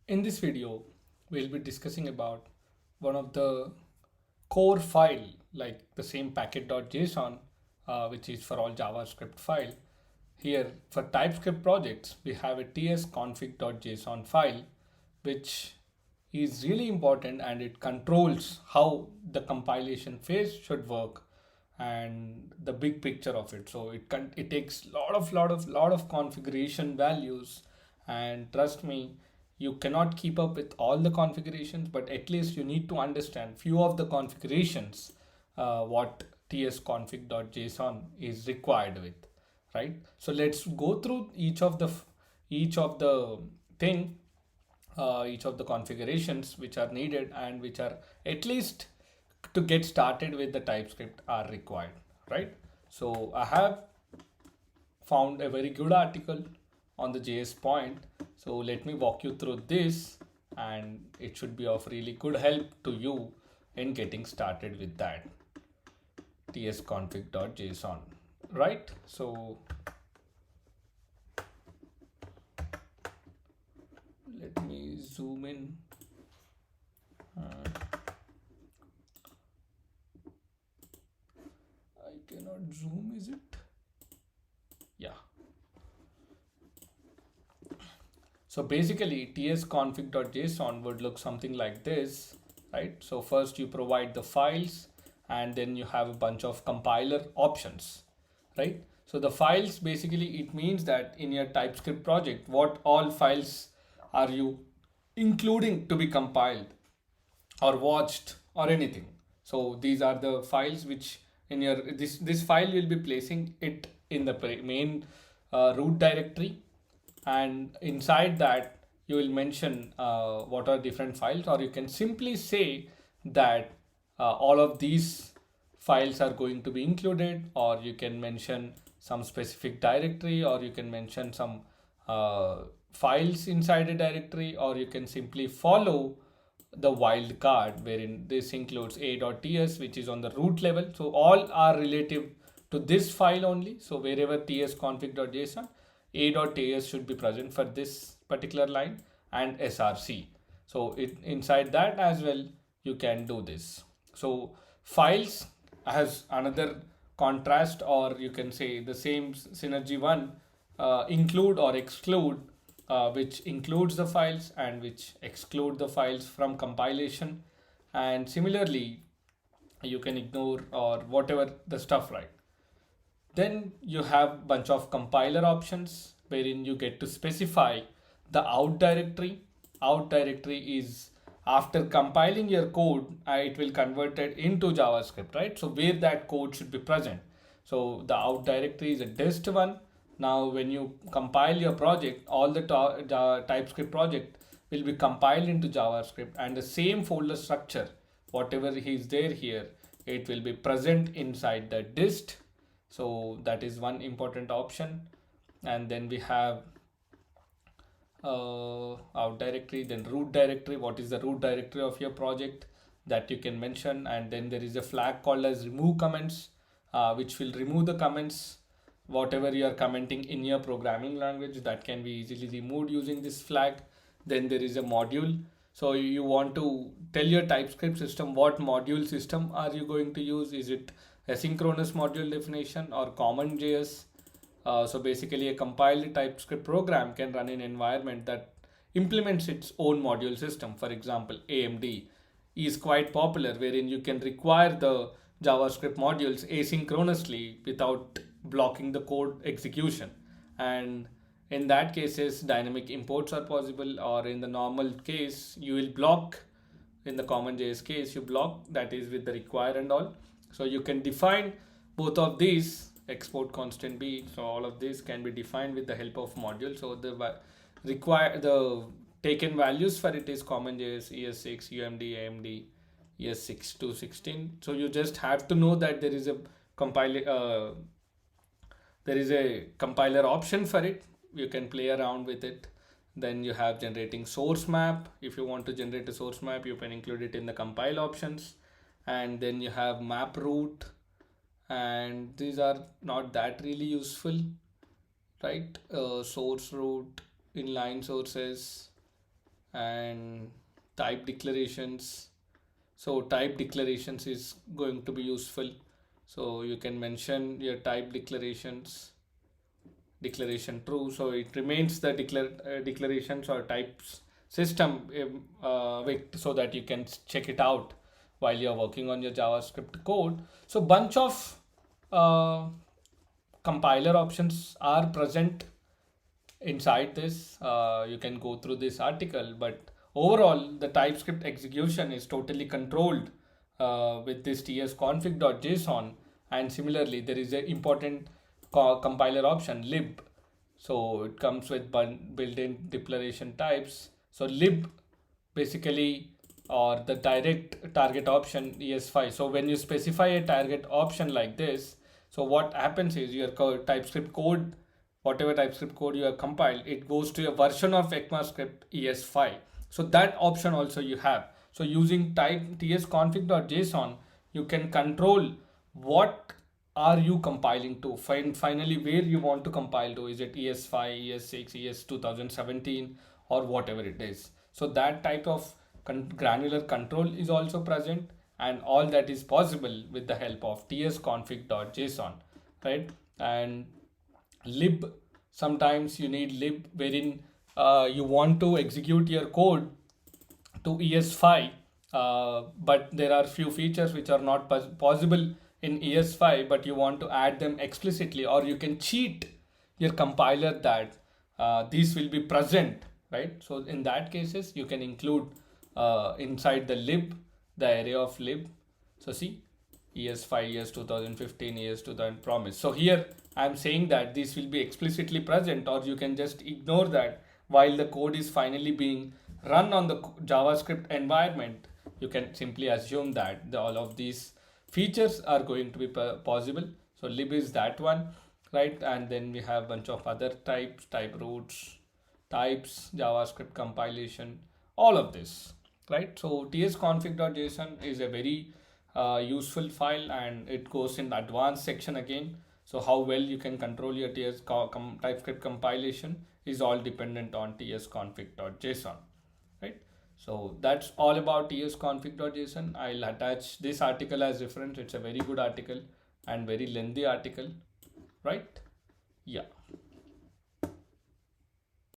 In this video, we'll be discussing about one of the core file like the same packet.json, which is for all JavaScript file. Here for TypeScript projects, we have a tsconfig.json file, which is really important and it controls how the compilation phase should work and the big picture of it. So it takes lot of configuration values, and trust me, you cannot keep up with all the configurations, but at least you need to understand few of the configurations, what tsconfig.json is required with, right? So let's go through each of the thing, each of the configurations which are needed and which are at least to get started with the TypeScript are required, right? So I have found a very good article on the JS point. So let me walk you through this, and it should be of really good help to you in getting started with that tsconfig.json, right? So let me zoom in. Uh, I cannot zoom, is it? Yeah. So basically tsconfig.json would look something like this, right? So first you provide the files and then you have a bunch of compiler options, right? So the files, basically it means that in your TypeScript project, what all files are you including to be compiled or watched or anything. So these are the files which in your this file will be placing it in the main root directory, and inside that you will mention what are different files, or you can simply say that all of these files are going to be included, or you can mention some specific directory, or you can mention some files inside a directory, or you can simply follow the wildcard wherein this includes a.ts, which is on the root level. So all are relative to this file only. So wherever tsconfig.json, a.ts should be present for this particular line, and src. So inside that as well you can do this. So files has another contrast, or you can say the same synergy one, include or exclude, which includes the files and which exclude the files from compilation. And similarly, you can ignore or whatever the stuff, right? Then you have bunch of compiler options wherein you get to specify the out directory. Out directory is after compiling your code, it will convert it into JavaScript, right? So where that code should be present. So the out directory is a dist one. Now when you compile your project, all the TypeScript project will be compiled into JavaScript, and the same folder structure, whatever is there here, it will be present inside the dist. So that is one important option. And then we have our directory, then root directory. What is the root directory of your project, that you can mention. And then there is a flag called as remove comments, which will remove the comments whatever you are commenting in your programming language, that can be easily removed using this flag. Then there is a module. So you want to tell your TypeScript system what module system are you going to use. Is it asynchronous module definition or common JS? So basically a compiled TypeScript program can run in an environment that implements its own module system. For example, AMD is quite popular, wherein you can require the JavaScript modules asynchronously without blocking the code execution. And in that cases, dynamic imports are possible, or in the normal case, you will block. In the common JS case, you block, that is with the require and all. So you can define both of these, export constant b. So all of this can be defined with the help of module. So the taken values for it is common JS, ES6, UMD, AMD, ES6 to 16. So you just have to know that there is a compiler option for it. You can play around with it. Then you have generating source map. If you want to generate a source map, you can include it in the compile options. And then you have map root, and these are not that really useful, right? Source root, inline sources, and type declarations. So type declarations is going to be useful. So you can mention your type declaration true, so it remains the declarations or types system so that you can check it out while you're working on your JavaScript code. So bunch of uh, compiler options are present inside this. You can go through this article, but overall the TypeScript execution is totally controlled with this tsconfig.json. And similarly, there is an important compiler option lib. So it comes with built-in declaration types. So lib basically, or the direct target option ES5. So when you specify a target option like this, so what happens is your TypeScript code, whatever TypeScript code you have compiled, it goes to a version of ECMAScript ES5. So that option also you have. So using tsconfig.json, you can control what are you compiling to. Finally where you want to compile to. Is it ES5, ES6, ES 2017, or whatever it is. So that type of granular control is also present, and all that is possible with the help of tsconfig.json, right? And lib, sometimes you need lib wherein you want to execute your code to ES5, but there are few features which are not possible in ES5, but you want to add them explicitly, or you can cheat your compiler that these will be present, right? So in that cases, you can include inside the lib, the array of lib. So see, ES5, ES 2015, ES 2000 promise. So here I'm saying that these will be explicitly present, or you can just ignore that while the code is finally being run on the JavaScript environment. You can simply assume that all of these features are going to be possible. So lib is that one, right? And then we have a bunch of other types, type roots, types, JavaScript compilation, all of this, right? So tsconfig.json is a very useful file, and it goes in advanced section again. So how well you can control your TypeScript compilation is all dependent on tsconfig.json, right? So that's all about tsconfig.json. I'll attach this article as reference. It's a very good article and very lengthy article, right? Yeah.